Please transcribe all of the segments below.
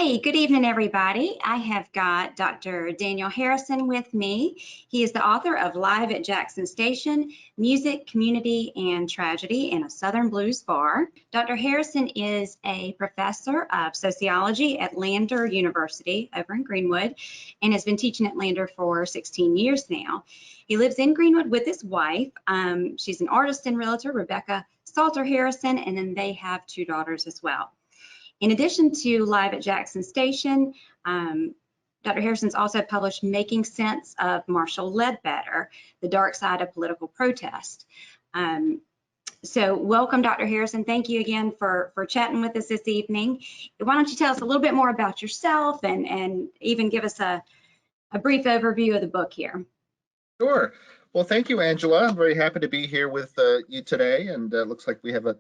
Hey, good evening, everybody. I have got Dr. Daniel Harrison with me. He is the author of Live at Jackson Station, Music, Community, and Tragedy in a Southern Blues Bar. Dr. Harrison is a professor of sociology at Lander University over in Greenwood and has been teaching at Lander for 16 years now. He lives in Greenwood with his wife. She's an artist and realtor, Rebecca Salter Harrison, and then they have 2 daughters as well. In addition to Live at Jackson Station, Dr. Harrison's also published Making Sense of Marshall Ledbetter, The Dark Side of Political Protest. So welcome, Dr. Harrison. Thank you again for chatting with us this evening. Why don't you tell us a little bit more about yourself and even give us a brief overview of the book here. Sure. Well, thank you, Angela. I'm very happy to be here with you today, and it looks like we have a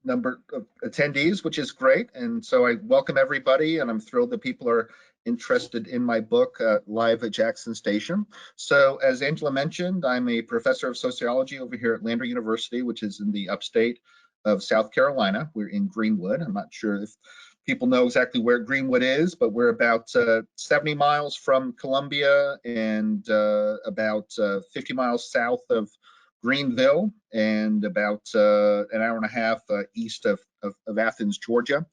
number of attendees, which is great. And so I welcome everybody, and I'm thrilled that people are interested in my book, Live at Jackson Station. So as Angela mentioned, I'm a professor of sociology over here at Lander University, which is in the upstate of South Carolina. We're in Greenwood. I'm not sure if people know exactly where Greenwood is, but we're about 70 miles from Columbia and about 50 miles south of Greenville and about an hour and a half east of Athens, Georgia.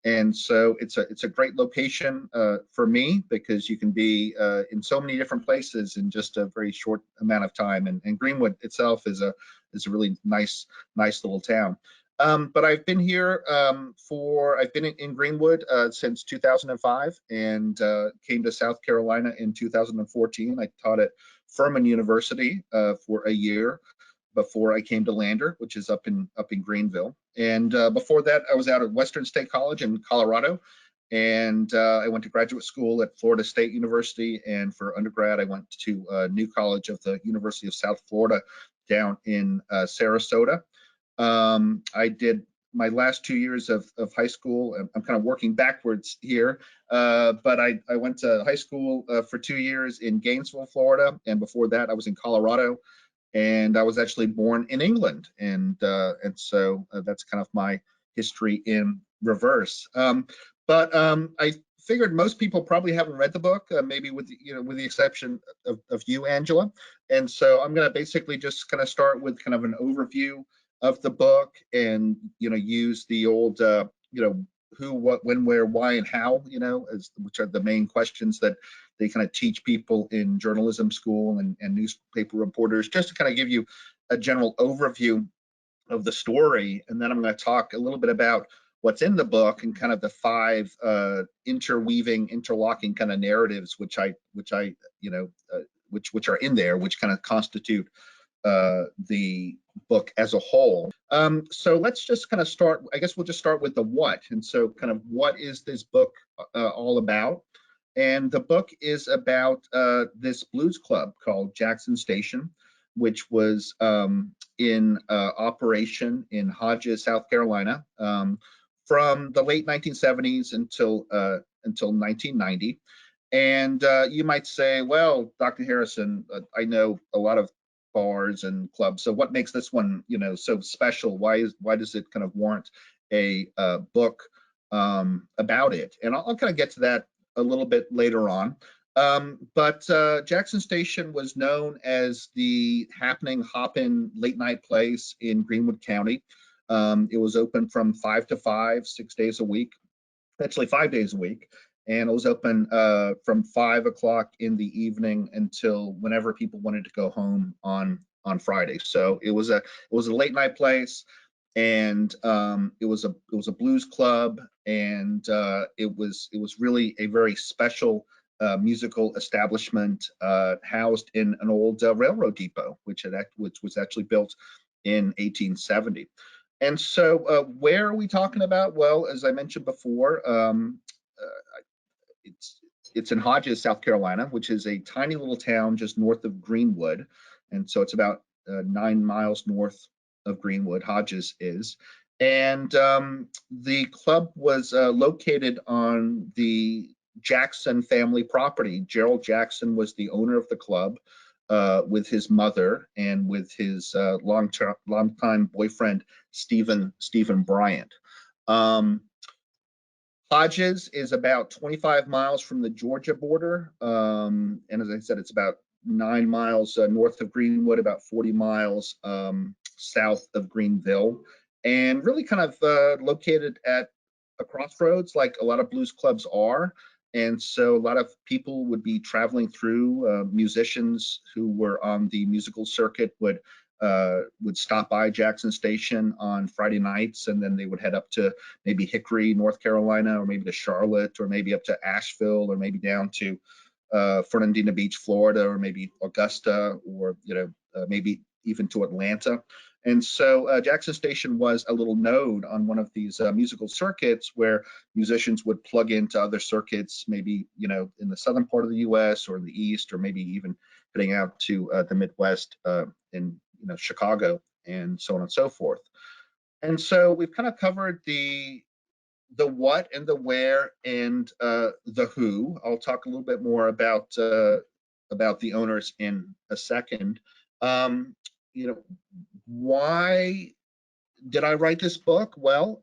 And so it's a great location for me because you can be in so many different places in just a very short amount of time. And Greenwood itself is a really nice little town. But I've been here I've been in Greenwood since 2005 and came to South Carolina in 2014. I taught at Furman University for a year before I came to Lander, which is up in Greenville. And before that, I was out at Western State College in Colorado. And I went to graduate school at Florida State University. And for undergrad, I went to New College of the University of South Florida down in Sarasota. I did my last 2 years of high school. I'm kind of working backwards here, but I went to high school for 2 years in Gainesville, Florida. And before that, I was in Colorado. And I was actually born in England, and so that's kind of my history in reverse. But I figured most people probably haven't read the book, maybe with the exception of you, Angela. And so I'm going to basically just kind of start with kind of an overview of the book, and use the old who, what, when, where, why, and how, which are the main questions that they kind of teach people in journalism school and newspaper reporters, just to kind of give you a general overview of the story. And then I'm going to talk a little bit about what's in the book and kind of the 5 interlocking kind of narratives, which are in there, which kind of constitute the book as a whole. So let's just kind of start. I guess we'll just start with the what. And so kind of what is this book all about? And the book is about this blues club called Jackson Station, which was in operation in Hodges, South Carolina, from the late 1970s until 1990. And you might say, well, Dr. Harrison, I know a lot of bars and clubs, so what makes this one so special? Why does it kind of warrant a book about it? And I'll kind of get to that a little bit later on. But Jackson Station was known as the happening hoppin' late night place in Greenwood County. It was open from 5 to 5, 6 days a week, actually 5 days a week. And it was open from 5 o'clock in the evening until whenever people wanted to go home on Friday. So it was a late night place, and it was a blues club, and it was really a very special musical establishment housed in an old railroad depot, which was actually built in 1870. And so where are we talking about? Well, as I mentioned before, it's in Hodges, South Carolina, which is a tiny little town just north of Greenwood. And so it's about 9 miles north of Greenwood, Hodges is. And the club was located on the Jackson family property. Gerald Jackson was the owner of the club with his mother and with his longtime boyfriend, Stephen Bryant. Hodges is about 25 miles from the Georgia border. And as I said, it's about 9 miles north of Greenwood, about 40 miles south of Greenville, and really kind of located at a crossroads like a lot of blues clubs are. And so a lot of people would be traveling through. Musicians who were on the musical circuit would stop by Jackson Station on Friday nights, and then they would head up to maybe Hickory, North Carolina, or maybe to Charlotte, or maybe up to Asheville, or maybe down to Fernandina Beach, Florida, or maybe Augusta, or maybe even to Atlanta. And so Jackson Station was a little node on one of these musical circuits where musicians would plug into other circuits, maybe in the southern part of the U.S. or the East, or maybe even heading out to the Midwest in Chicago, and so on and so forth. And so we've kind of covered the what and the where and the who. I'll talk a little bit more about the owners in a second. Why did I write this book? Well,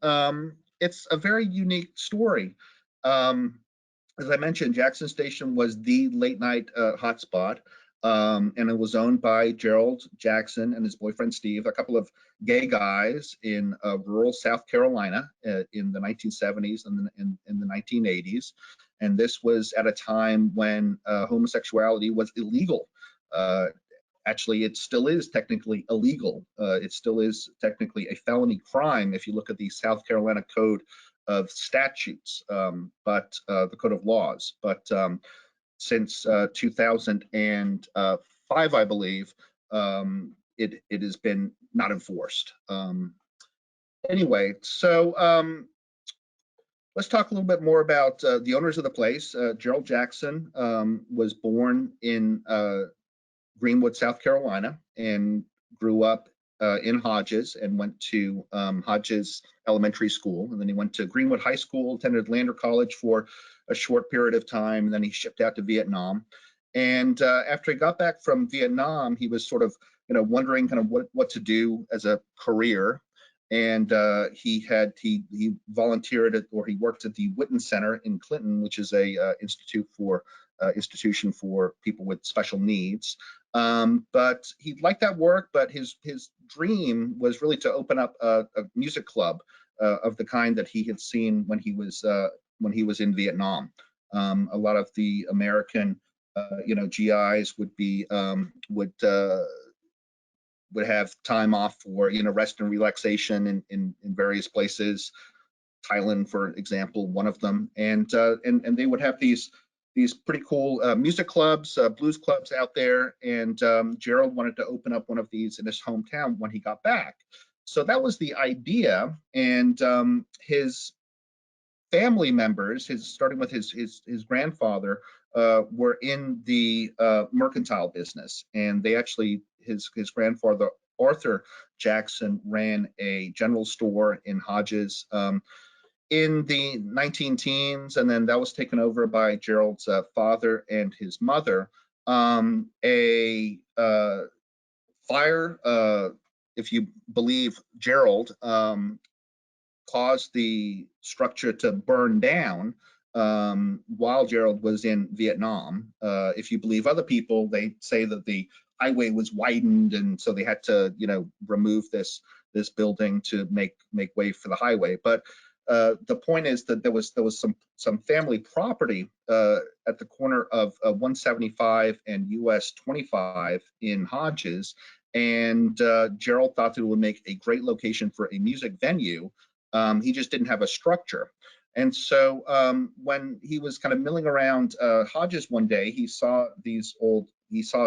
it's a very unique story. As I mentioned, Jackson Station was the late night hotspot, and it was owned by Gerald Jackson and his boyfriend Steve, a couple of gay guys in rural South Carolina in the 1970s and in the 1980s. And this was at a time when homosexuality was illegal. Actually, it still is technically illegal. It still is technically a felony crime if you look at the South Carolina Code of Statutes, but the Code of Laws. But since 2005, I believe, it has been not enforced. Anyway, so let's talk a little bit more about the owners of the place. Gerald Jackson was born in Greenwood, South Carolina, and grew up in Hodges and went to Hodges Elementary School. And then he went to Greenwood High School, attended Lander College for a short period of time, and then he shipped out to Vietnam. And after he got back from Vietnam, he was sort of wondering kind of what to do as a career. And he volunteered at, or he worked at the Whitten Center in Clinton, which is a institution for people with special needs. But he liked that work, but his dream was really to open up a music club of the kind that he had seen when he was in Vietnam. A lot of the American GIs would have time off for rest and relaxation in various places. Thailand, for example, one of them, and they would have these pretty cool music clubs, blues clubs out there, and Gerald wanted to open up one of these in his hometown when he got back. So that was the idea, and his family members, starting with his grandfather, were in the mercantile business, and they actually, his grandfather Arthur Jackson ran a general store in Hodges in the 19-teens, and then that was taken over by Gerald's father and his mother. A fire, if you believe Gerald, caused the structure to burn down while Gerald was in Vietnam. If you believe other people, they say that the highway was widened, and so they had to, remove this building to make way for the highway. But the point is that there was some family property at the corner of 175 and US 25 in Hodges, and Gerald thought that it would make a great location for a music venue. He just didn't have a structure. And so when he was kind of milling around Hodges one day, he saw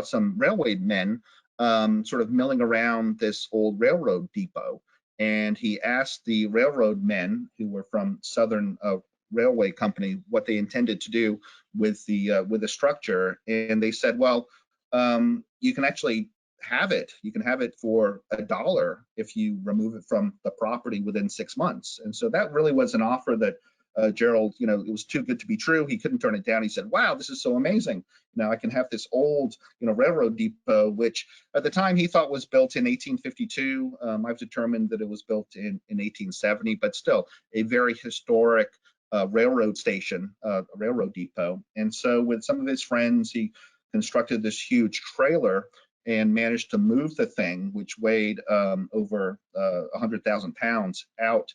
some railway men sort of milling around this old railroad depot. And he asked the railroad men, who were from Southern Railway Company, what they intended to do with the structure. And they said, well, you can actually have it. You can have it for $1 if you remove it from the property within 6 months. And so that really was an offer that Gerald, it was too good to be true. He couldn't turn it down. He said, wow, this is so amazing. Now I can have this old, railroad depot, which at the time he thought was built in 1852. I've determined that it was built in 1870, but still a very historic railroad station, a railroad depot. And so with some of his friends, he constructed this huge trailer and managed to move the thing, which weighed over 100,000 pounds, out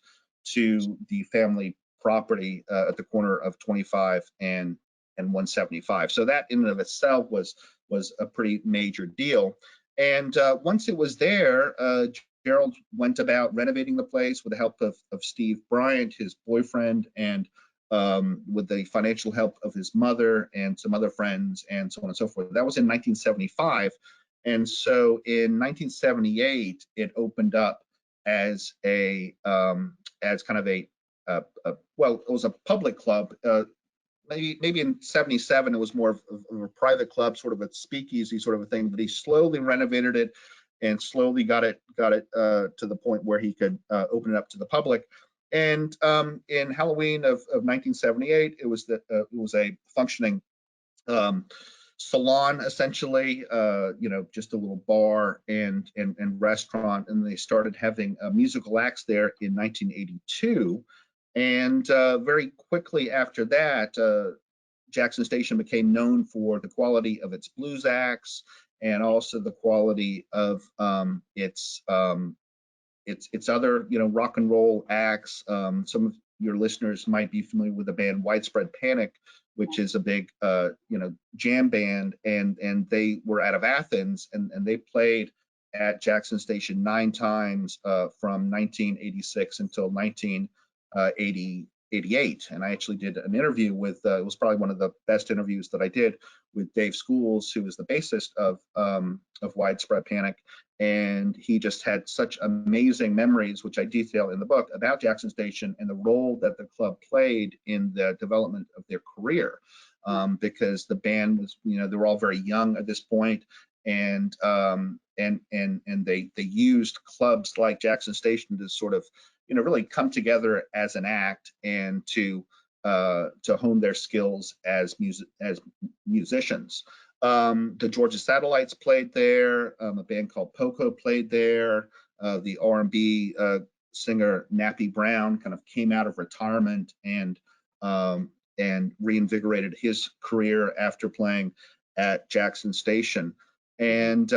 to the family property at the corner of 25 and 175. So that in and of itself was a pretty major deal. And once it was there, Gerald went about renovating the place with the help of Steve Bryant, his boyfriend, and with the financial help of his mother and some other friends, and so on and so forth. That was in 1975. And so in 1978, it opened up as a as kind of a well, it was a public club. Maybe in 77 it was more of a private club, sort of a speakeasy sort of a thing, but he slowly renovated it and slowly got it to the point where he could open it up to the public. And in Halloween of 1978, it was a functioning salon, essentially, just a little bar and restaurant, and they started having musical acts there in 1982. And very quickly after that, Jackson Station became known for the quality of its blues acts and also the quality of its other, rock and roll acts. Some of your listeners might be familiar with the band Widespread Panic, which is a big, jam band, and they were out of Athens, and they played at Jackson Station 9 times from 1986 until 1988. And I actually did an interview with, it was probably one of the best interviews that I did, with Dave Schools, who was the bassist of Widespread Panic. And he just had such amazing memories, which I detail in the book, about Jackson Station and the role that the club played in the development of their career. Because the band was, they were all very young at this point, and they used clubs like Jackson Station to sort of, really come together as an act and to hone their skills as musicians. The Georgia Satellites played there. A band called Poco played there. The R&B singer Nappy Brown kind of came out of retirement and reinvigorated his career after playing at Jackson Station. And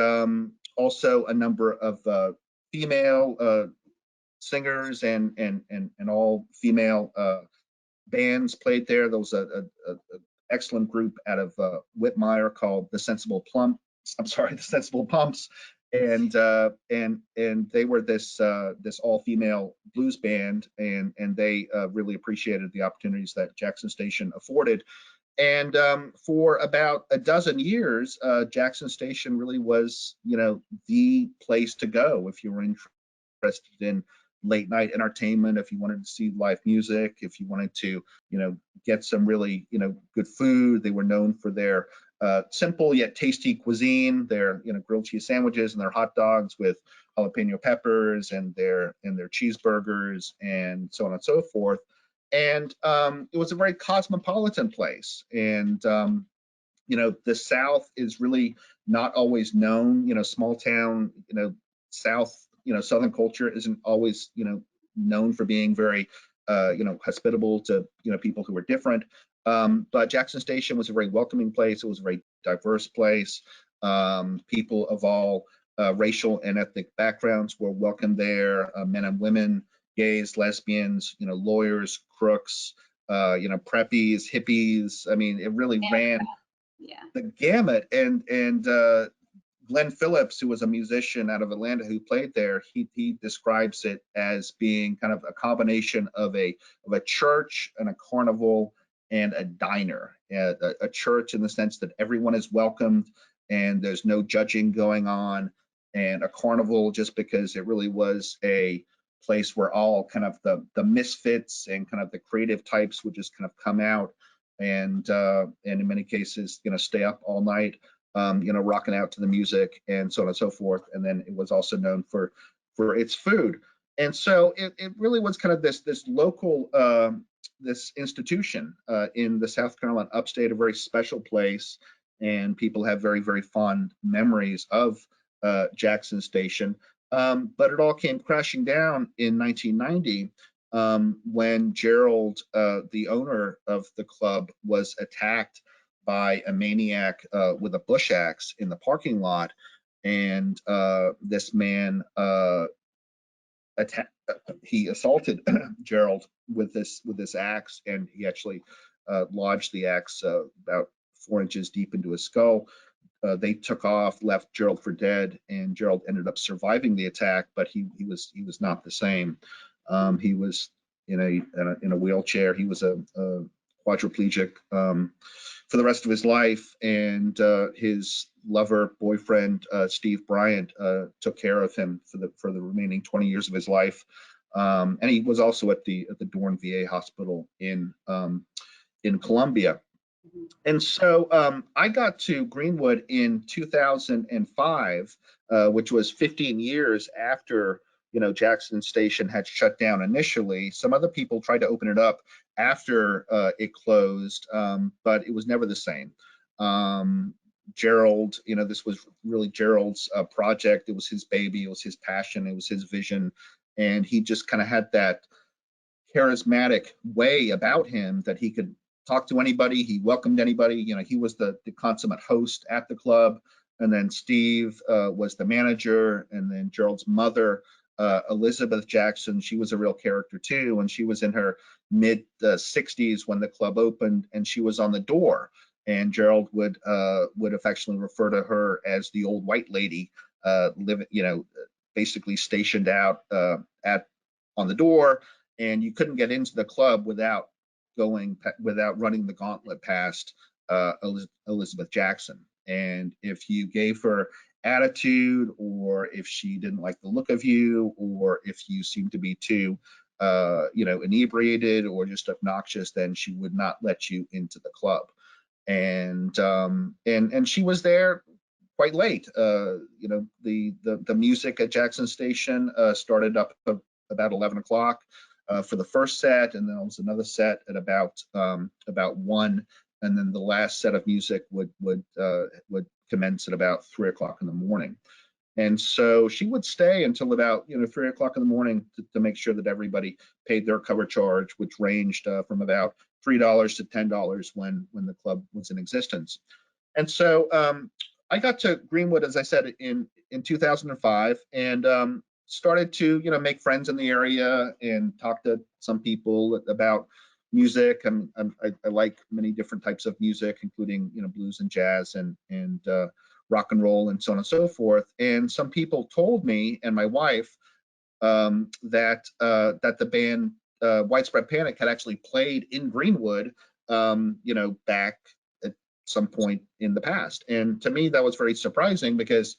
also a number of female singers and all female bands played there. There was a excellent group out of Whitmire called the Sensible Pumps, and they were this all-female blues band, and they really appreciated the opportunities that Jackson Station afforded. And for about a dozen years, Jackson Station really was, the place to go if you were interested in late night entertainment, if you wanted to see live music, if you wanted to, get some really, good food. They were known for their simple yet tasty cuisine, their, grilled cheese sandwiches and their hot dogs with jalapeno peppers, and their cheeseburgers, and so on and so forth. And it was a very cosmopolitan place. And the South is really not always known. Small town, South, Southern culture isn't always, known for being very, hospitable to, people who are different. But Jackson Station was a very welcoming place. It was a very diverse place. People of all racial and ethnic backgrounds were welcome there, men and women, gays, lesbians, lawyers, crooks, preppies, hippies. I mean, it really ran the gamut. And Glenn Phillips, who was a musician out of Atlanta who played there, he describes it as being kind of a combination of a church and a carnival and a diner. A church in the sense that everyone is welcomed and there's no judging going on, and a carnival just because it really was a place where all kind of the misfits and kind of the creative types would just kind of come out and in many cases, stay up all night, rocking out to the music and so on and so forth. And then it was also known for its food. And so it really was kind of this local, this institution in the South Carolina upstate, a very special place. And people have very, very fond memories of Jackson Station. But it all came crashing down in 1990 when Gerald, the owner of the club, was attacked by a maniac with a bush axe in the parking lot, and this man he assaulted Gerald with this axe, and he actually lodged the axe about 4 inches deep into his skull. They took off, left Gerald for dead, and Gerald ended up surviving the attack, but he was not the same. He was in a wheelchair. He was a quadriplegic for the rest of his life, and his lover boyfriend Steve Bryant took care of him for the remaining 20 years of his life. And he was also at the Dorn VA hospital in Columbia. And so I got to Greenwood in 2005, which was 15 years after Jackson Station had shut down initially. Some other people tried to open it up after it closed, but it was never the same. Gerald, this was really Gerald's project. It was his baby. It was his passion. It was his vision. And he just kind of had that charismatic way about him that he could talk to anybody. He welcomed anybody. He was the consummate host at the club. And then Steve was the manager. And then Gerald's mother, Elizabeth Jackson, she was a real character too. And she was in her mid 60s when the club opened, and she was on the door. And Gerald would affectionately refer to her as the old white lady, basically stationed out on the door, and you couldn't get into the club without running the gauntlet past Elizabeth Jackson. And if you gave her attitude, or if she didn't like the look of you, or if you seemed to be too inebriated or just obnoxious, then she would not let you into the club. And she was there quite late. The music at Jackson Station started up about 11 o'clock for the first set, and then there was another set at about 1, and then the last set of music would commence at about 3 o'clock in the morning. And so she would stay until about 3 o'clock in the morning to make sure that everybody paid their cover charge, which ranged from about $3 to $10 when the club was in existence. And so I got to Greenwood, as I said, in 2005, and started to make friends in the area and talk to some people about music. I like many different types of music, including blues and jazz and rock and roll and so on and so forth. And some people told me and my wife that the band Widespread Panic had actually played in Greenwood, back at some point in the past. And to me, that was very surprising because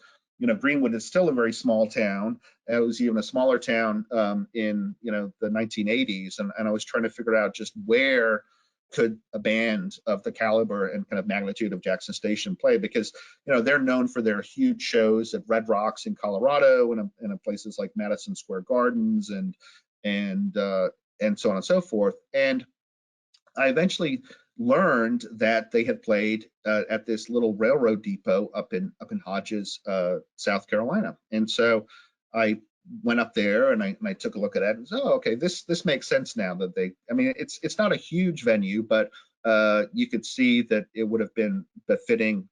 Greenwood is still a very small town. It was even a smaller town in the 1980s, and I was trying to figure out just where could a band of the caliber and kind of magnitude of Jackson Station play, because they're known for their huge shows at Red Rocks in Colorado and in places like Madison Square Gardens and so on and so forth. And I eventually learned that they had played at this little railroad depot up in Hodges, South Carolina. And so I went up there and I took a look at it and said, oh, okay, this makes sense now that it's not a huge venue, but you could see that it would have been befitting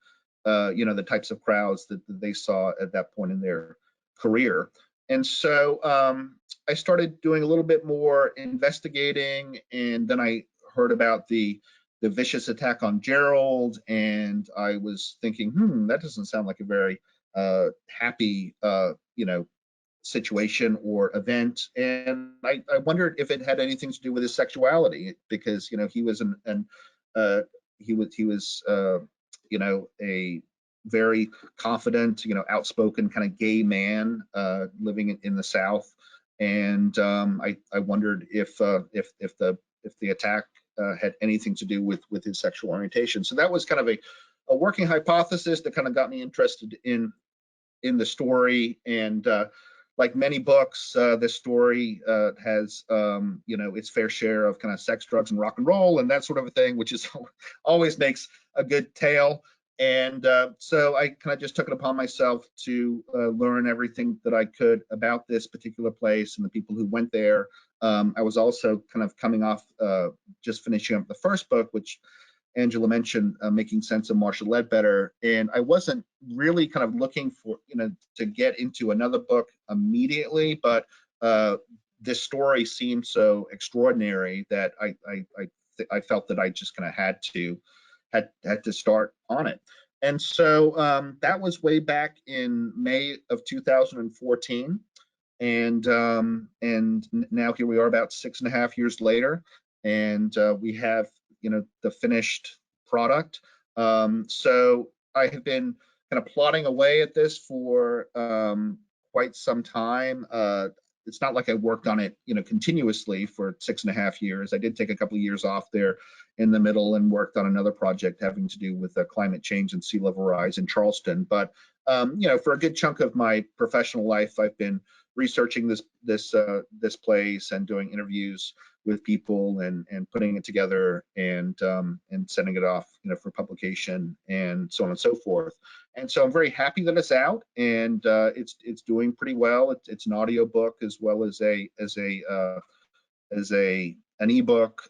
the types of crowds that they saw at that point in their career. And so I started doing a little bit more investigating, and then I heard about the vicious attack on Gerald, and I was thinking, that doesn't sound like a very happy situation or event. And I wondered if it had anything to do with his sexuality, because he was a very confident, outspoken kind of gay man living in the South. And I wondered if the attack had anything to do with his sexual orientation. So that was kind of a working hypothesis that kind of got me interested in the story. And like many books, this story has its fair share of kind of sex, drugs, and rock and roll and that sort of a thing, which is always makes a good tale. And so I kind of just took it upon myself to learn everything that I could about this particular place and the people who went there, I was also kind of coming off just finishing up the first book, which Angela mentioned, Making Sense of Marshall Ledbetter, and I wasn't really kind of looking for, to get into another book immediately, but this story seemed so extraordinary that I felt that I just kind of had to start on it. And so that was way back in May of 2014. And now here we are about 6.5 years later, and we have the finished product. So I have been kind of plodding away at this for quite some time. It's not like I worked on it continuously for 6.5 years. I did take a couple of years off there in the middle and worked on another project having to do with climate change and sea level rise in Charleston. But for a good chunk of my professional life, I've been researching this place and doing interviews with people and putting it together and sending it off for publication and so on and so forth. And so I'm very happy that it's out, and it's doing pretty well. It's an audio book as well as an ebook,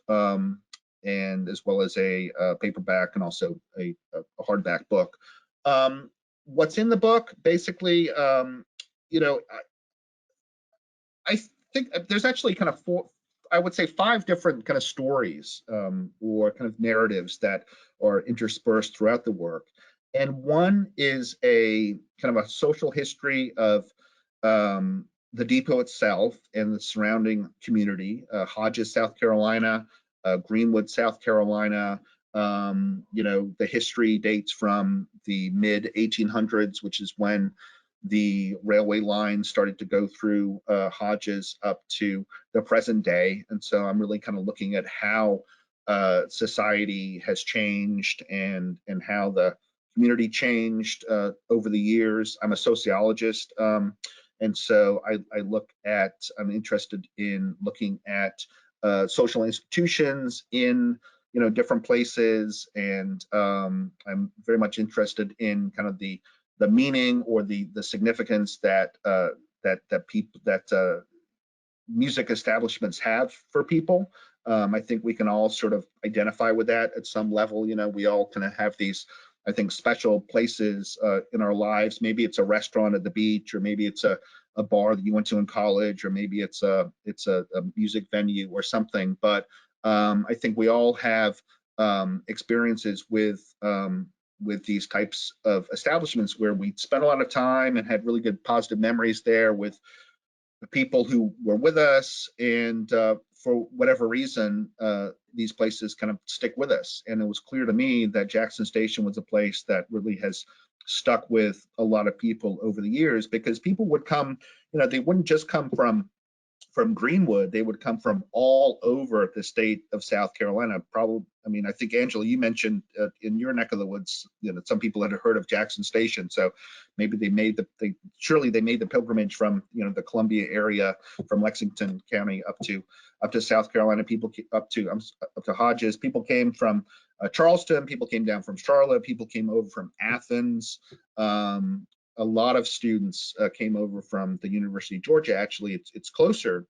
and as well as a paperback and also a hardback book. What's in the book, basically, I think there's actually kind of I would say 5 different kind of stories or kind of narratives that are interspersed throughout the work. And one is a kind of a social history of the depot itself and the surrounding community, Hodges, South Carolina, Greenwood, South Carolina. The history dates from the mid 1800s, which is when the railway line started to go through Hodges up to the present day. And so I'm really kind of looking at how society has changed and how the community changed over the years. I'm a sociologist, and so I'm interested in looking at social institutions in different places, and I'm very much interested in kind of the meaning or the significance that music establishments have for people. I think we can all sort of identify with that at some level. We all kind of have these, I think, special places in our lives. Maybe it's a restaurant at the beach, or maybe it's a bar that you went to in college, or maybe it's a music venue or something. But I think we all have experiences with these types of establishments where we spent a lot of time and had really good positive memories there with the people who were with us, and for whatever reason, these places kind of stick with us. And it was clear to me that Jackson Station was a place that really has stuck with a lot of people over the years, because people would come, they wouldn't just come from Greenwood, they would come from all over the state of South Carolina. Probably, I think, Angela, you mentioned in your neck of the woods, some people had heard of Jackson Station, so maybe they made the pilgrimage from the Columbia area, from Lexington County up to South Carolina. People up to Hodges. People came from Charleston. People came down from Charlotte. People came over from Athens. A lot of students came over from the University of Georgia. Actually, it's closer,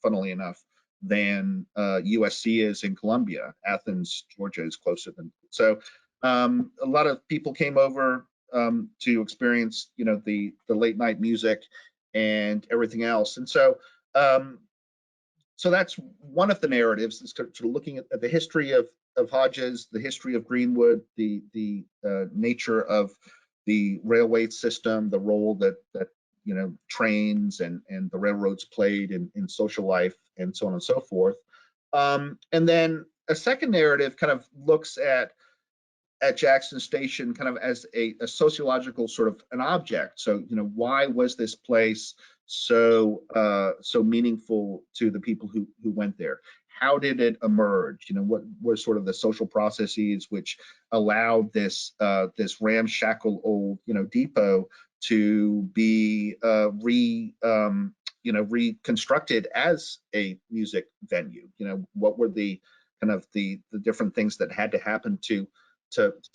funnily enough, than USC is in Columbia. Athens, Georgia is closer than. So a lot of people came over to experience, the late night music and everything else. And so so that's one of the narratives, is sort of looking at the history of Hodges, the history of Greenwood, the nature of the railway system, the role that trains and the railroads played in social life, and so on and so forth. And then a second narrative kind of looks at Jackson Station kind of as a sociological sort of an object. So why was this place so meaningful to the people who went there? How did it emerge? What were sort of the social processes which allowed this ramshackle old depot to be reconstructed as a music venue? What were the kind of the different things that had to happen to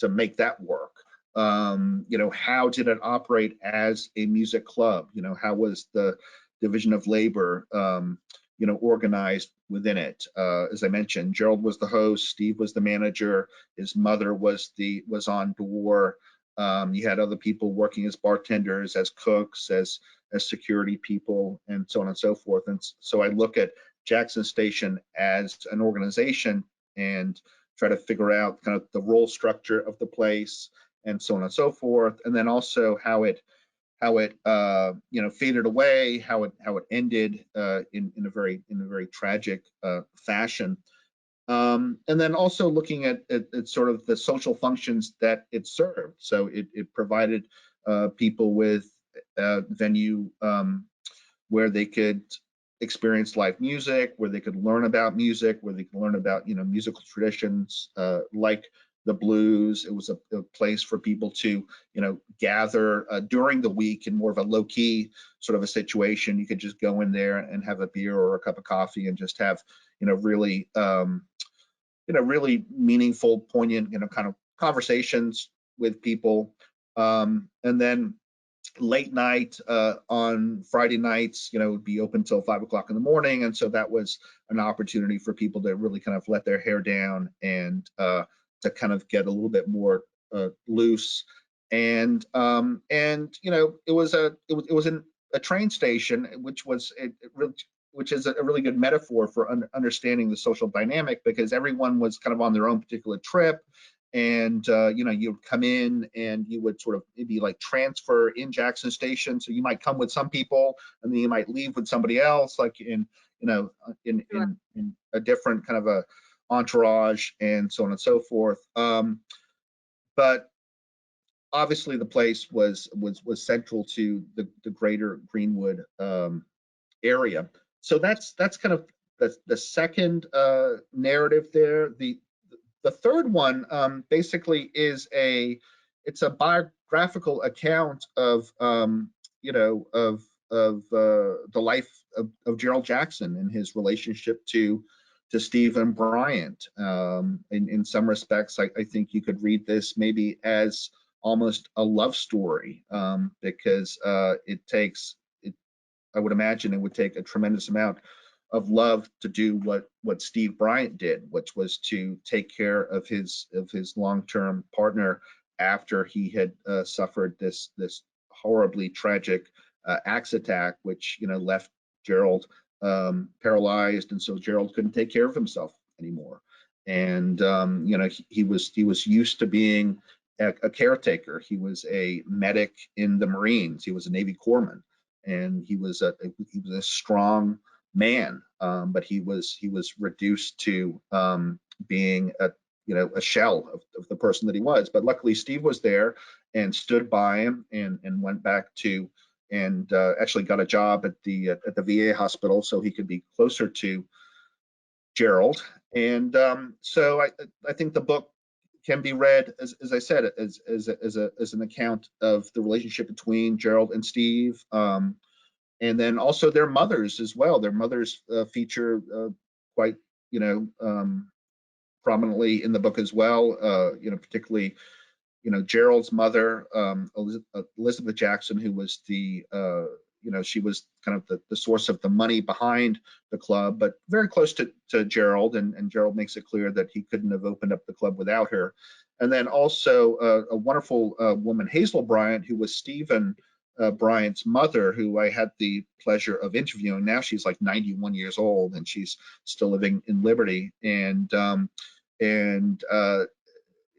make that work? How did it operate as a music club? How was the division of labor organized within it. As I mentioned, Gerald was the host, Steve was the manager, his mother was on tour. You had other people working as bartenders, as cooks, as security people, and so on and so forth. And so I look at Jackson Station as an organization and try to figure out kind of the role structure of the place and so on and so forth, and then also how it faded away, how it ended in a very tragic fashion. And then also looking at sort of the social functions that it served. So it provided people with a venue where they could experience live music, where they could learn about music, where they could learn about musical traditions like the blues. It was a place for people to gather during the week in more of a low-key sort of a situation. You could just go in there and have a beer or a cup of coffee and just have really really meaningful, poignant kind of conversations with people. And then late night on Friday nights, would be open till 5 o'clock in the morning, and so that was an opportunity for people to really kind of let their hair down and to kind of get a little bit more loose. And it was a train station, which is a really good metaphor for understanding the social dynamic, because everyone was kind of on their own particular trip. And you would come in and you would sort of maybe like transfer in Jackson Station. So you might come with some people and then you might leave with somebody else, like in a different kind of a entourage and so on and so forth. But obviously the place was central to the greater Greenwood area. So that's kind of the second narrative there. The third one basically is it's a biographical account of the life of Gerald Jackson and his relationship to Stephen Bryant. In some respects, I think you could read this maybe as almost a love story, because I would imagine it would take a tremendous amount of love to do what Steve Bryant did, which was to take care of his long-term partner after he had suffered this horribly tragic axe attack, which left Gerald paralyzed, and so Gerald couldn't take care of himself anymore. And he was used to being a caretaker. He was a medic in the Marines. He was a Navy corpsman, and he was a strong man, but he was reduced to being a shell of the person that he was. But luckily Steve was there and stood by him and went back to and actually got a job at the VA hospital so he could be closer to Gerald. And so I think the book can be read, as I said, as an account of the relationship between Gerald and Steve. And then also their mothers as well. Their mothers feature quite, prominently in the book as well. Particularly, Gerald's mother, Elizabeth Jackson, who was she was kind of the source of the money behind the club, but very close to Gerald. And Gerald makes it clear that he couldn't have opened up the club without her. And then also a wonderful woman, Hazel Bryant, who was Stephen Bryant's mother, who I had the pleasure of interviewing. Now she's like 91 years old and she's still living in Liberty. And it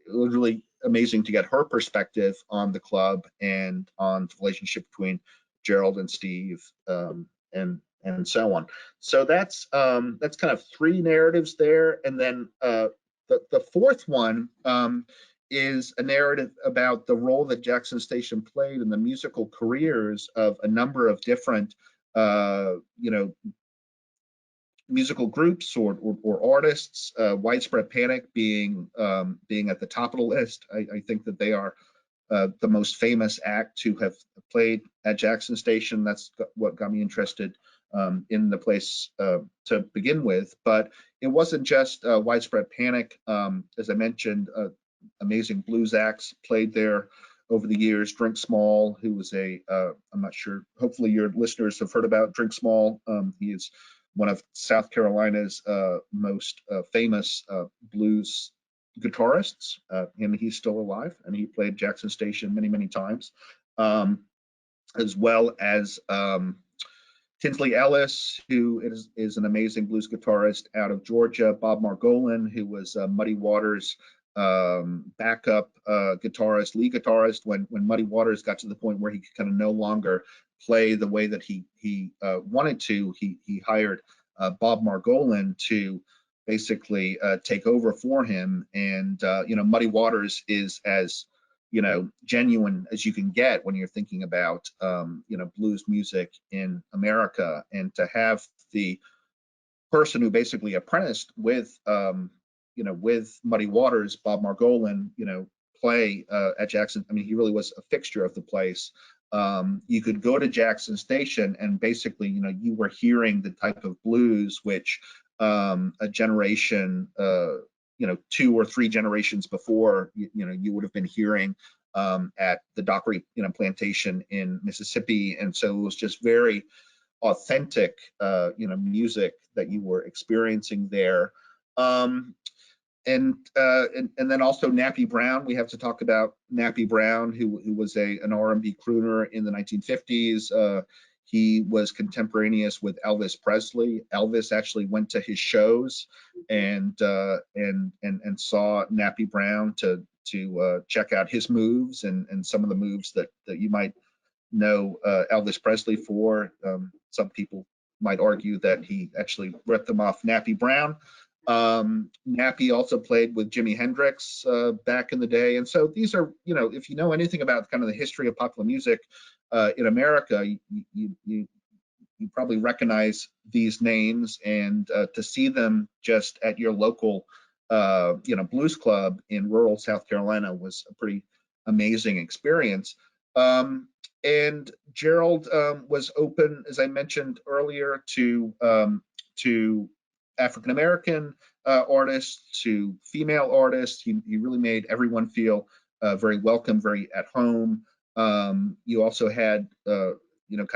was really amazing to get her perspective on the club and on the relationship between Gerald and Steve, and so on. So that's kind of three narratives there. And then the fourth one is a narrative about the role that Jackson Station played in the musical careers of a number of different, musical groups or artists. Widespread Panic being at the top of the list. I think that they are the most famous act to have played at Jackson Station. That's what got me interested in the place to begin with. But it wasn't just Widespread Panic. As I mentioned, amazing blues acts played there over the years. Drink Small, who was I'm not sure, hopefully your listeners have heard about Drink Small. He is one of South Carolina's most famous blues guitarists. He's still alive, and he played Jackson Station many, many times, as well as Tinsley Ellis, who is an amazing blues guitarist out of Georgia. Bob Margolin, who was Muddy Waters' backup guitarist, lead guitarist. When Muddy Waters got to the point where he could kind of no longer play the way that he wanted to, he hired Bob Margolin to basically take over for him. And Muddy Waters is as genuine as you can get when you're thinking about blues music in America. And to have the person who basically apprenticed with with Muddy Waters, Bob Margolin, play at Jackson. I mean, he really was a fixture of the place. You could go to Jackson Station and basically, you were hearing the type of blues which a generation, 2 or 3 generations before, you would have been hearing at the Dockery, plantation in Mississippi. And so it was just very authentic, music that you were experiencing there. And then also Nappy Brown. We have to talk about Nappy Brown, who was an R&B crooner in the 1950s. He was contemporaneous with Elvis Presley. Elvis actually went to his shows and saw Nappy Brown to check out his moves and some of the moves that you might know Elvis Presley for. Some people might argue that he actually ripped them off Nappy Brown. Nappy also played with Jimi Hendrix back in the day. And so these are, if you know anything about kind of the history of popular music in America, you probably recognize these names, and to see them just at your local blues club in rural South Carolina was a pretty amazing experience. And Gerald was open, as I mentioned earlier, to African American artists, to female artists. He really made everyone feel very welcome, very at home. You also had kind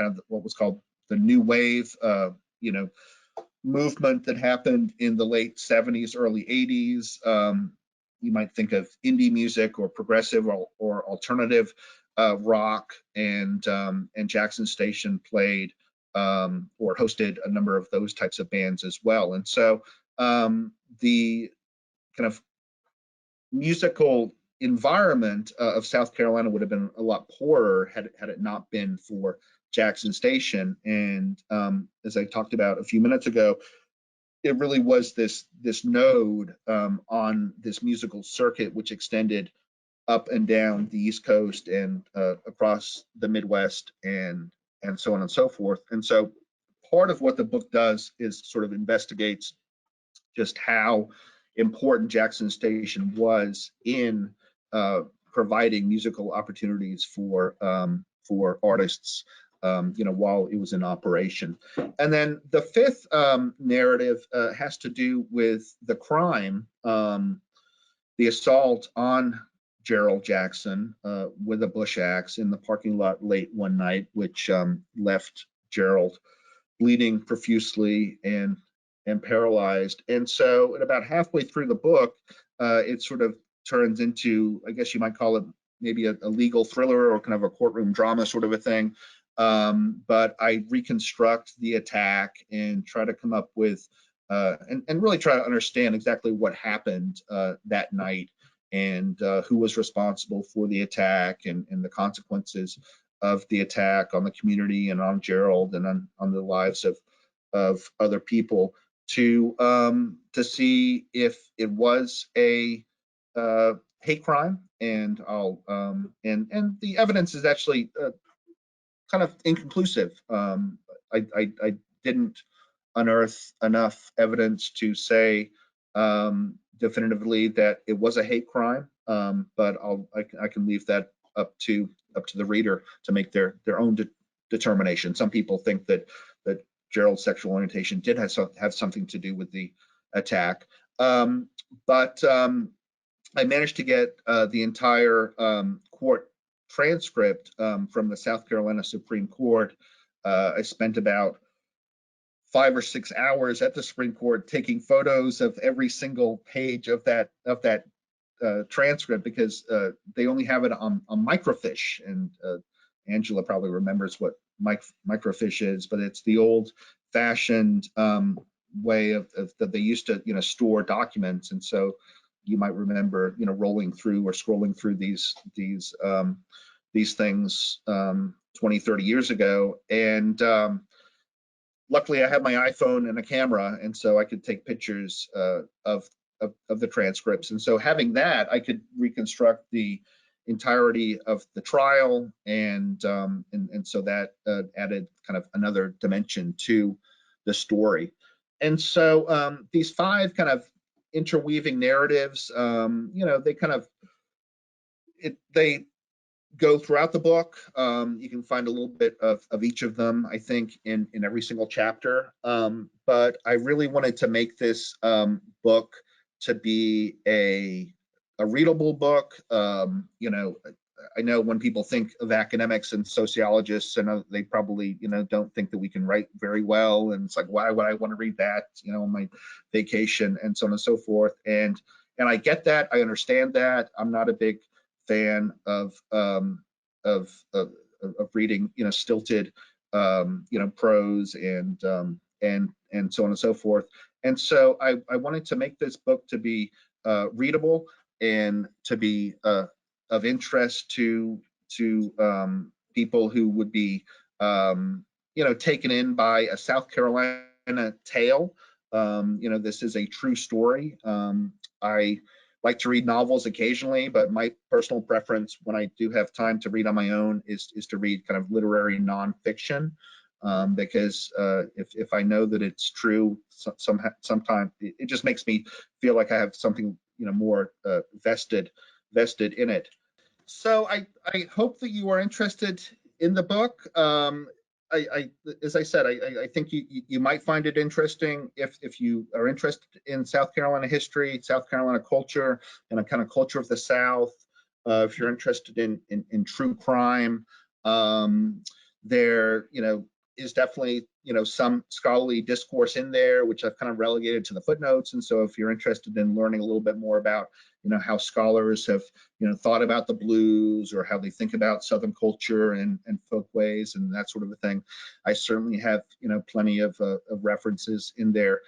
of what was called the new wave, movement that happened in the late 70s, early 80s. You might think of indie music or progressive or alternative rock, and Jackson Station played or hosted a number of those types of bands as well. And so the kind of musical environment of South Carolina would have been a lot poorer had it not been for Jackson Station. And as I talked about a few minutes ago, it really was this node on this musical circuit which extended up and down the East Coast and across the Midwest and so on and so forth. And so part of what the book does is sort of investigates just how important Jackson Station was in providing musical opportunities for artists, while it was in operation. And then the fifth narrative has to do with the crime, the assault on Gerald Jackson with a bush axe in the parking lot late one night, which left Gerald bleeding profusely and paralyzed. And so at about halfway through the book, it sort of turns into, I guess you might call it maybe a legal thriller or kind of a courtroom drama sort of a thing. But I reconstruct the attack and try to come up with and really try to understand exactly what happened that night, and who was responsible for the attack, and the consequences of the attack on the community and on Gerald and on the lives of other people, to see if it was a hate crime. And and the evidence is actually kind of inconclusive. I didn't unearth enough evidence to say definitively that it was a hate crime, but I can leave that up to the reader to make their own determination. Some people think that Gerald's sexual orientation did have something to do with the attack, but I managed to get the entire court transcript from the South Carolina Supreme Court. I spent about 5 or 6 hours at the Supreme Court taking photos of every single page of that transcript, because they only have it on microfiche, and Angela probably remembers what microfiche is, but it's the old-fashioned way of that they used to store documents. And so you might remember rolling through or scrolling through these things 20, 30 years ago. And luckily I had my iPhone and a camera, and so I could take pictures of the transcripts. And so having that, I could reconstruct the entirety of the trial, and so that added kind of another dimension to the story. And so these 5 kind of interweaving narratives, they kind of they go throughout the book. You can find a little bit of each of them, I think, in every single chapter. But I really wanted to make this book to be a readable book. I know when people think of academics and sociologists, and they probably don't think that we can write very well, and it's like, why would I want to read that on my vacation, and so on and so forth. And I get that, I understand that. I'm not a big fan of reading stilted prose and so on and so forth. And so I wanted to make this book to be readable and to be of interest to people who would be taken in by a South Carolina tale. This is a true story. I like to read novels occasionally, but my personal preference when I do have time to read on my own is to read kind of literary nonfiction, because if I know that it's true, sometimes it just makes me feel like I have something more vested in it. So I hope that you are interested in the book. As I said, I think you might find it interesting if you are interested in South Carolina history, South Carolina culture, and a kind of culture of the South. If you're interested in true crime, there is definitely some scholarly discourse in there, which I've kind of relegated to the footnotes. And so if you're interested in learning a little bit more about how scholars have thought about the blues, or how they think about Southern culture and folkways and that sort of a thing, I certainly have plenty of references in there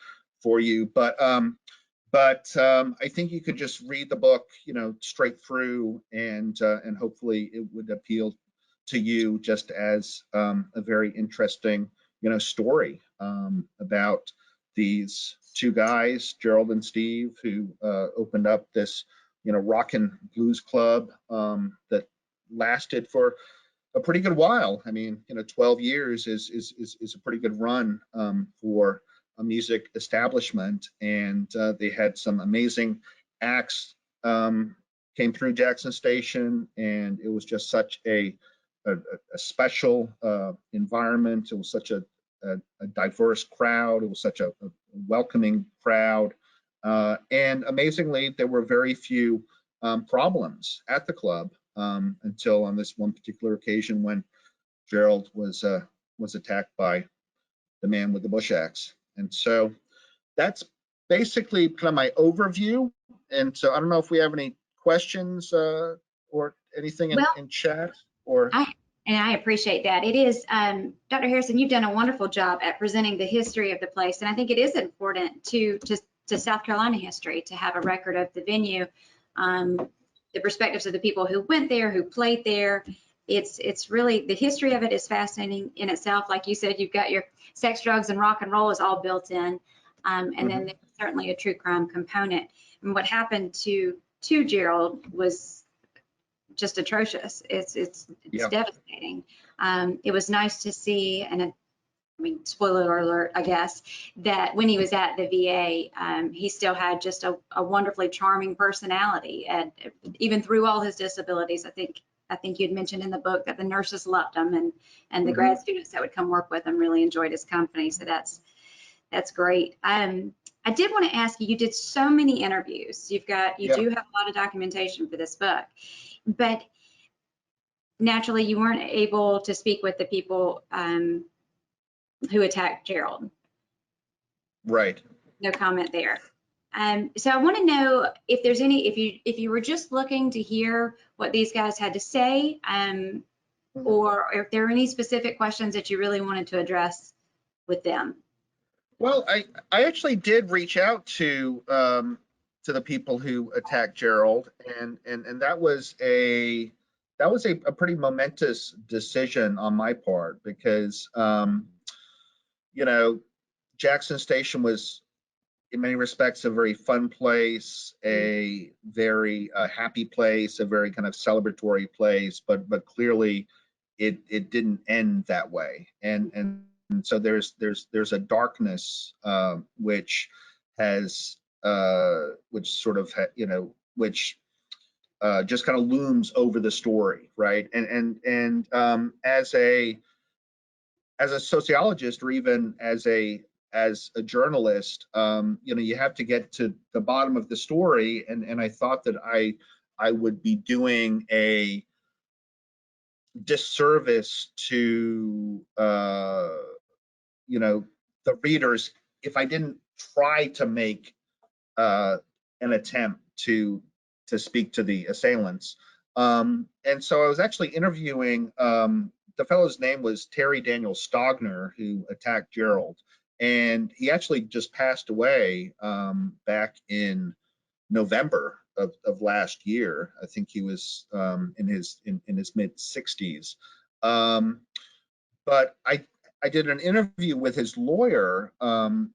for you. But I think you could just read the book straight through, and hopefully it would appeal to you just as a very interesting story about these 2 guys, Gerald and Steve, who opened up this rock and blues club that lasted for a pretty good while. I mean, 12 years is a pretty good run for a music establishment, and they had some amazing acts came through Jackson Station, and it was just such a special environment. It was such a diverse crowd. It was such a welcoming crowd. And amazingly, there were very few problems at the club until on this one particular occasion when Gerald was attacked by the man with the bush axe. And so that's basically kind of my overview. And so I don't know if we have any questions or anything in chat. I appreciate that. It is, Dr. Harrison, you've done a wonderful job at presenting the history of the place, and I think it is important to South Carolina history to have a record of the venue, the perspectives of the people who went there, who played there. It's really, the history of it is fascinating in itself. Like you said, you've got your sex, drugs, and rock and roll is all built in, and then there's certainly a true crime component. And what happened to Gerald was just atrocious. It's devastating. It was nice to see, and I mean, spoiler alert, I guess, that when he was at the VA, he still had just a wonderfully charming personality, and even through all his disabilities. I think you had mentioned in the book that the nurses loved him, and the grad students that would come work with him really enjoyed his company. So that's great. I did want to ask you, you did so many interviews. You do have a lot of documentation for this book, but naturally you weren't able to speak with the people who attacked Gerald. Right. No comment there. So I want to know if there's any, if you were just looking to hear what these guys had to say, or if there are any specific questions that you really wanted to address with them. Well, I actually did reach out to the people who attacked Gerald, and that was a pretty momentous decision on my part because you know, Jackson Station was in many respects a very fun place, a very happy place, a very kind of celebratory place, but clearly it didn't end that way, and so there's a darkness which has which sort of which just kind of looms over the story, right? And as a sociologist, or even as a journalist, you have to get to the bottom of the story, and I thought that I would be doing a disservice to the readers if I didn't try to make an attempt to speak to the assailants. And so I was actually interviewing, the fellow's name was Terry Daniel Stogner, who attacked Gerald. And he actually just passed away back in November of last year. I think he was in his mid 60s. But I did an interview with his lawyer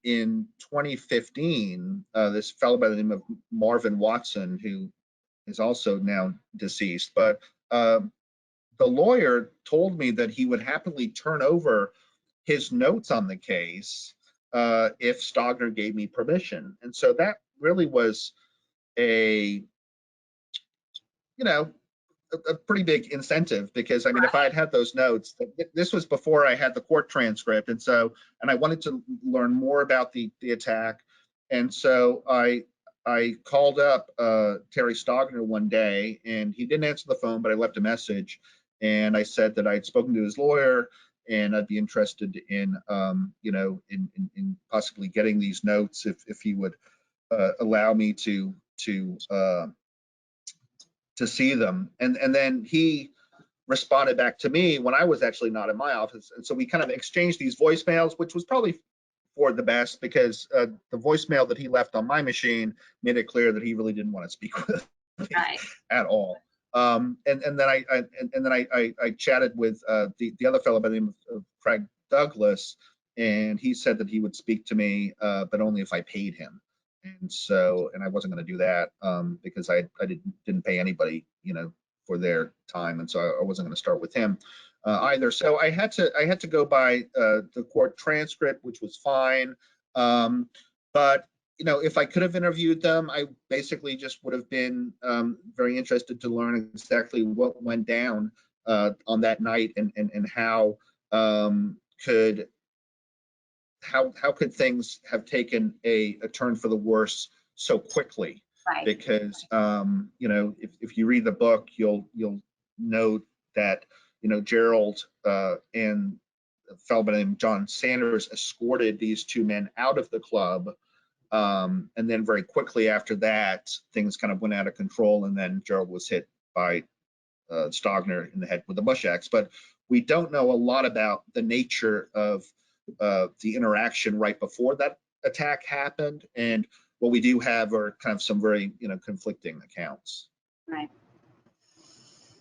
in 2015, this fellow by the name of Marvin Watson, who is also now deceased. But the lawyer told me that he would happily turn over his notes on the case if Stogner gave me permission. And so that really was a, a pretty big incentive, because I mean, if I had those notes, this was before I had the court transcript, and I wanted to learn more about the attack, and so I called up Terry Stogner one day, and he didn't answer the phone, but I left a message, and I said that I'd spoken to his lawyer, and I'd be interested in in possibly getting these notes if he would allow me to see them. And then he responded back to me when I was actually not in my office. And so we kind of exchanged these voicemails, which was probably for the best, because the voicemail that he left on my machine made it clear that he really didn't want to speak with me at all. And then I chatted with the other fellow by the name of Craig Douglas, and he said that he would speak to me, but only if I paid him. And I wasn't going to do that because I didn't pay anybody, for their time, and so I wasn't going to start with him either. So I had to go by the court transcript, which was fine. But if I could have interviewed them, I basically just would have been very interested to learn exactly what went down on that night, and how could things have taken a turn for the worse so quickly? Right. Because if you read the book, you'll note that Gerald and a fellow by the name of John Sanders escorted these two men out of the club, and then very quickly after that, things kind of went out of control, and then Gerald was hit by Stogner in the head with a bush axe. But we don't know a lot about the nature of the interaction right before that attack happened, and what we do have are kind of some very conflicting accounts. Right.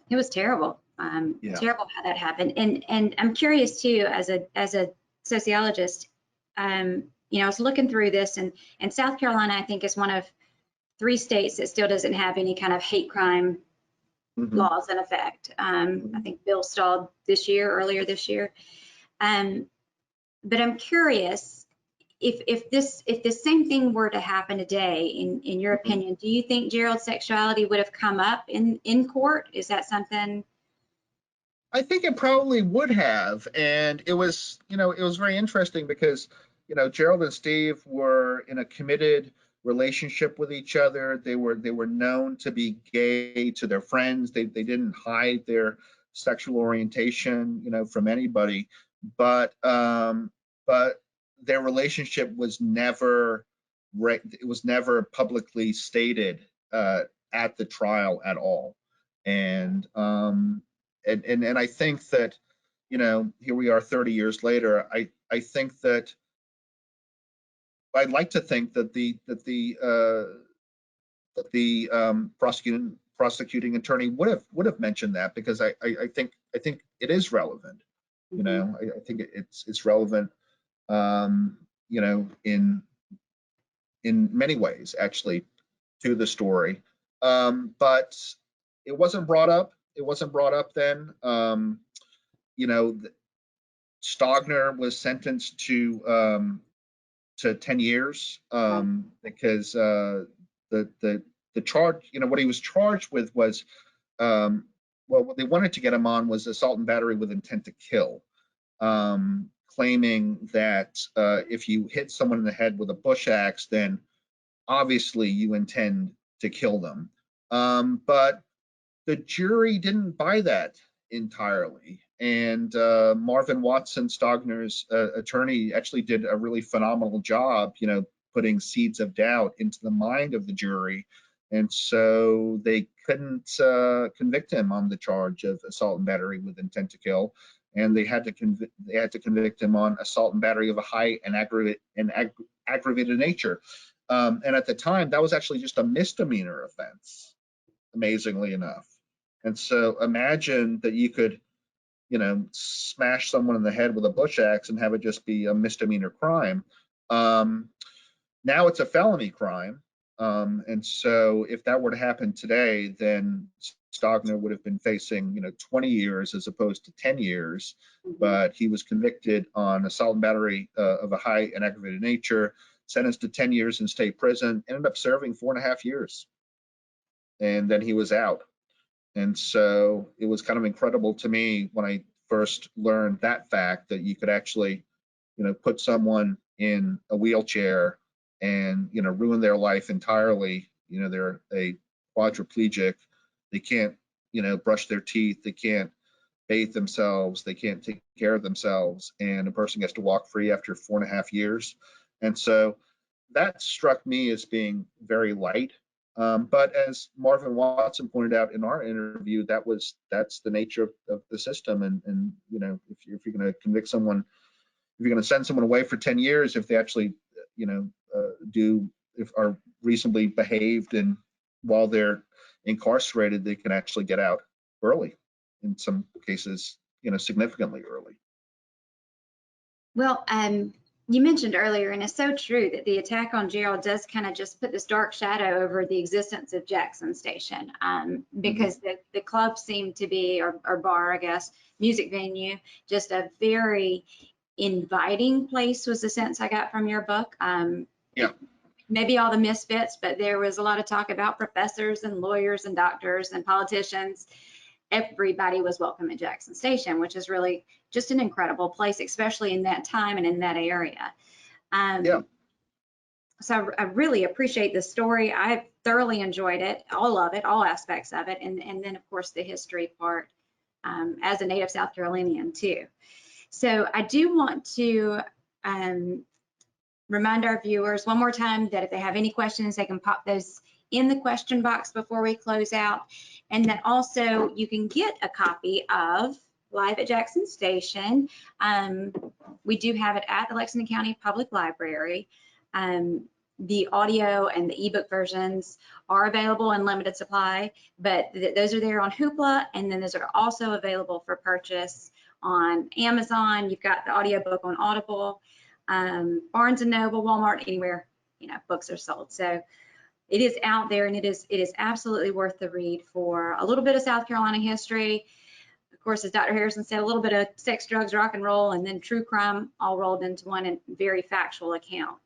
It was terrible. Terrible how that happened. And I'm curious too, as a sociologist, I was looking through this, and South Carolina, I think, is one of 3 states that still doesn't have any kind of hate crime laws in effect. I think Bill stalled earlier this year. But I'm curious, if this same thing were to happen today, in your opinion, do you think Gerald's sexuality would have come up in court? Is that something? I think it probably would have, and it was very interesting because Gerald and Steve were in a committed relationship with each other. They were known to be gay to their friends. They didn't hide their sexual orientation from anybody, but their relationship was never publicly stated at the trial at all. And I think that, you know, here we are 30 years later. I think that I'd like to think that the prosecuting attorney would have mentioned that, because I think it is relevant. You know, I think it's relevant. You know, in many ways, actually, to the story. But it wasn't brought up. It wasn't brought up then. You know, Stogner was sentenced to 10 years because the charge, you know, what he was charged with was, well, what they wanted to get him on was assault and battery with intent to kill, claiming that if you hit someone in the head with a bush axe, then obviously you intend to kill them. But the jury didn't buy that entirely. And Marvin Watson, Stogner's attorney, actually did a really phenomenal job, you know, putting seeds of doubt into the mind of the jury. And so they couldn't convict him on the charge of assault and battery with intent to kill. And they had to convict him on assault and battery of a high and aggravated nature. And at the time, that was actually just a misdemeanor offense, amazingly enough. And so imagine that you could, you know, smash someone in the head with a bush axe and have it just be a misdemeanor crime. Now it's a felony crime. And so if that were to happen today, then Stogner would have been facing, you know, 20 years as opposed to 10 years. But he was convicted on assault and battery of a high and aggravated nature, sentenced to 10 years in state prison, ended up serving 4.5 years. And then he was out. And so it was kind of incredible to me when I first learned that fact, that you could actually, you know, put someone in a wheelchair and, you know, ruin their life entirely. You know, they're a quadriplegic. They can't, you know, brush their teeth. They can't bathe themselves. They can't take care of themselves. And a person gets to walk free after 4.5 years. And so that struck me as being very light. But as Marvin Watson pointed out in our interview, that's the nature of the system. And you know, if you're going to convict someone, if you're going to send someone away for 10 years, if they actually, you know, are reasonably behaved, and while they're incarcerated, they can actually get out early. In some cases, you know, significantly early. Well, you mentioned earlier, and it's so true, that the attack on Gerald does kind of just put this dark shadow over the existence of Jackson Station, because the club seemed to be, or bar, I guess, music venue, just a very inviting place, was the sense I got from your book. Yeah. Maybe all the misfits, but there was a lot of talk about professors and lawyers and doctors and politicians. Everybody was welcome at Jackson Station, which is really just an incredible place, especially in that time and in that area. Yeah. So I really appreciate the story. I thoroughly enjoyed it, all of it, all aspects of it, and then of course the history part, as a native South Carolinian too. So I do want to remind our viewers one more time that if they have any questions, they can pop those in the question box before we close out. And that also you can get a copy of Live at Jackson Station. We do have it at the Lexington County Public Library. The audio and the ebook versions are available in limited supply, but those are there on Hoopla, and then those are also available for purchase on Amazon. You've got the audiobook on Audible, Barnes & Noble, Walmart, anywhere, you know, books are sold. So it is out there, and it is absolutely worth the read for a little bit of South Carolina history. Of course, as Dr. Harrison said, a little bit of sex, drugs, rock and roll, and then true crime all rolled into one, and very factual account.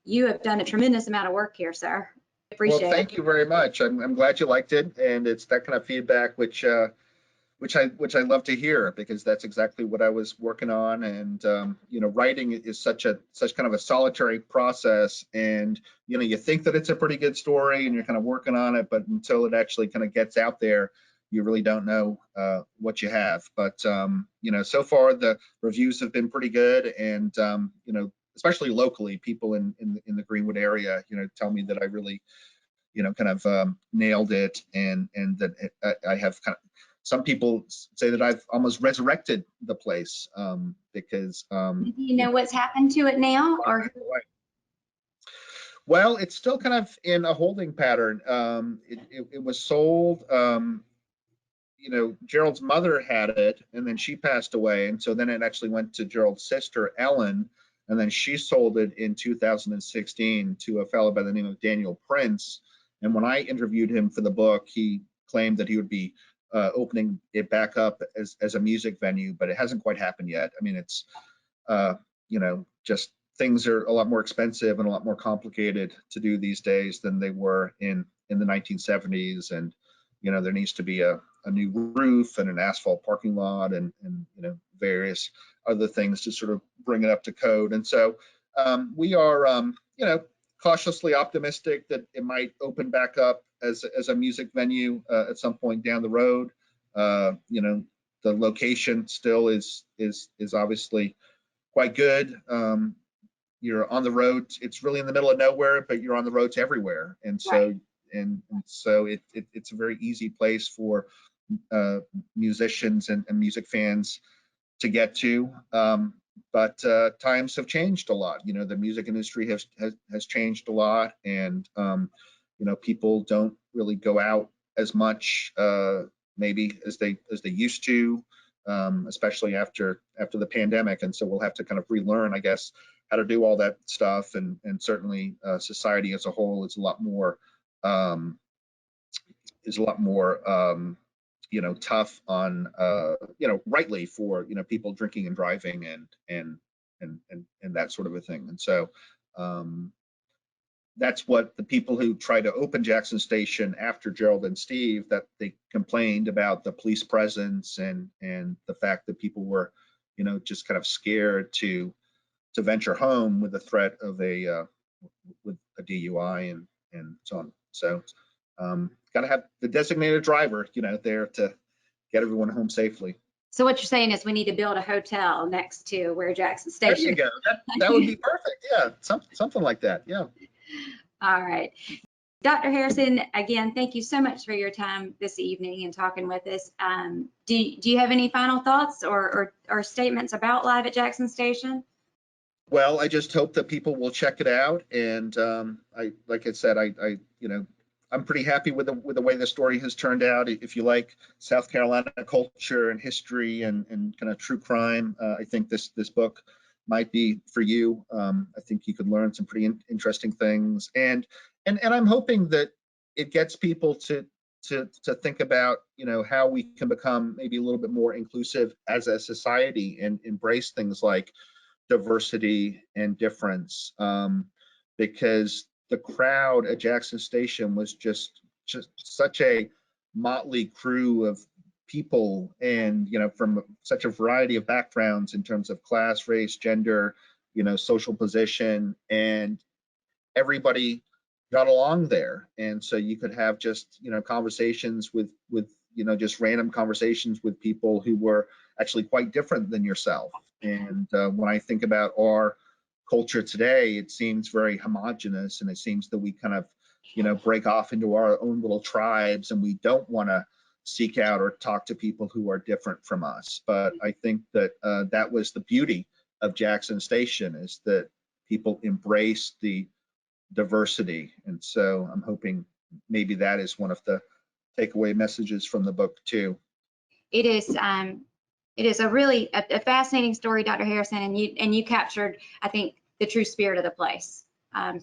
You have done a tremendous amount of work here, sir. Appreciate it. Well, thank you very much. I'm glad you liked it, and it's that kind of feedback which I love to hear, because that's exactly what I was working on. And you know, writing is such kind of a solitary process, and you know, you think that it's a pretty good story and you're kind of working on it, but until it actually kind of gets out there, you really don't know what you have. But you know, so far the reviews have been pretty good, and you know, especially locally, people in the Greenwood area, tell me that I really, kind of nailed it, and that I have kind of, some people say that I've almost resurrected the place, because Do you know what's happened to it now, or? Well, it's still kind of in a holding pattern. It was sold. Gerald's mother had it, and then she passed away, and so then it actually went to Gerald's sister Ellen, and then she sold it in 2016 to a fellow by the name of Daniel Prince. And when I interviewed him for the book, he claimed that he would be opening it back up as a music venue, but it hasn't quite happened yet. I mean, it's just things are a lot more expensive and a lot more complicated to do these days than they were in the 1970s, and there needs to be a new roof and an asphalt parking lot, and various other things to sort of bring it up to code. And so we are cautiously optimistic that it might open back up as a music venue at some point down the road. The location still is obviously quite good. You're on the road. It's really in the middle of nowhere, but you're on the roads everywhere, and so Right. and so it's a very easy place for musicians and music fans to get to. But times have changed a lot. The music industry has changed a lot, and people don't really go out as much maybe as they used to, especially after the pandemic. And so we'll have to kind of relearn, I guess, how to do all that stuff. And certainly society as a whole is a lot more tough on rightly for people drinking and driving and that sort of a thing. And so that's what the people who tried to open Jackson Station after Gerald and Steve, that they complained about the police presence and the fact that people were just kind of scared to venture home with the threat of a DUI and so on. So got to have the designated driver there to get everyone home safely. So what you're saying is we need to build a hotel next to where Jackson There Station. you go. That would be perfect. Yeah, something like that. Yeah. All right. Dr. Harrison, again, thank you so much for your time this evening and talking with us. Do you have any final thoughts or statements about Live at Jackson Station? Well, I just hope that people will check it out. And like I said, I'm pretty happy with the way the story has turned out. If you like South Carolina culture and history and kind of true crime, I think this book might be for you. I think you could learn some pretty interesting things, and I'm hoping that it gets people to think about how we can become maybe a little bit more inclusive as a society and embrace things like diversity and difference, because the crowd at Jackson Station was just such a motley crew of people, and from such a variety of backgrounds in terms of class, race, gender, social position, and everybody got along there. And so you could have just conversations with just random conversations with people who were actually quite different than yourself. And when I think about our culture today, it seems very homogenous, and it seems that we kind of break off into our own little tribes, and we don't want to seek out or talk to people who are different from us. But I think that that was the beauty of Jackson Station, is that people embrace the diversity. And so I'm hoping maybe that is one of the takeaway messages from the book too. It is a really a fascinating story, Dr. Harrison, and you captured, I think, the true spirit of the place,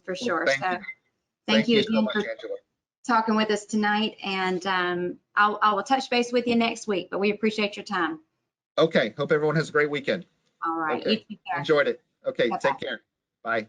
for sure. Well, thank you so again much, for Angela. talking with us tonight, and I will touch base with you next week, but we appreciate your time. Okay, hope everyone has a great weekend. All right. Okay. You too, sir. Enjoyed it. Okay, Bye-bye. take care. Bye.